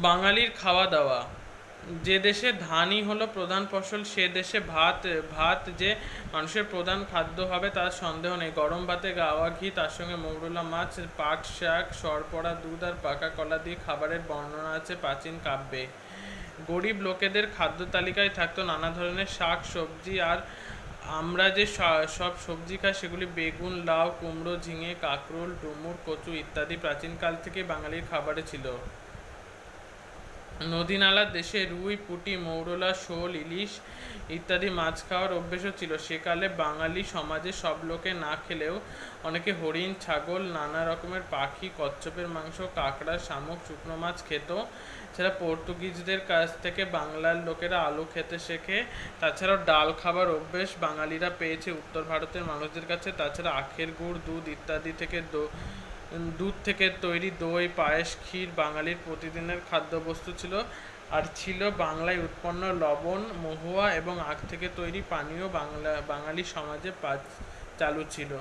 বাঙালির খাওয়া দাওয়া। যে দেশে ধানই হলো প্রধান ফসল সে দেশে ভাত ভাত যে মানুষের প্রধান খাদ্য হবে তার সন্দেহ নেই। গরম ভাতে গাওয়া ঘি, তার সঙ্গে মৌরলা মাছ, পাট শাক, সরপড়া দুধ আর পাকা কলা দিয়ে খাবারের বর্ণনা আছে প্রাচীন কাব্যে। গরিব লোকেদের খাদ্য তালিকায় থাকতো নানা ধরনের শাক সবজি। আর আমরা যে সব সবজি খাই সেগুলি বেগুন, লাউ, কুমড়ো, ঝিঙে, কাঁকরোল, ডুমুর, কচু ইত্যাদি প্রাচীনকাল থেকে বাঙালির খাবারে ছিল। নদী-নালার দেশে রুই, পুঁটি, মৌরলা, শোল, ইলিশ ইত্যাদি মাছ খাওয়ার অভ্যেসও ছিল। সেকালে বাঙালি সমাজে সব লোকে না খেলেও অনেকে হরিণ, ছাগল, নানা রকমের পাখি, কচ্ছপের মাংস, কাঁকড়া, শামুক, শুকনো মাছ খেত। এছাড়া পর্তুগিজদের কাছ থেকে বাংলার লোকেরা আলু খেতে শেখে। তাছাড়াও ডাল খাবার অভ্যেস বাঙালিরা পেয়েছে উত্তর ভারতের মানুষদের কাছে। তাছাড়া আখের গুড়, দুধ ইত্যাদি থেকে দুধ থেকে তৈরি দই, পায়েস, ক্ষীর বাঙালির প্রতিদিনের খাদ্যবস্তু ছিল। আর ছিল বাংলায় উৎপন্ন লবণ, মহুয়া এবং আখ থেকে তৈরি পানীয় বাঙালি সমাজে চালু ছিল।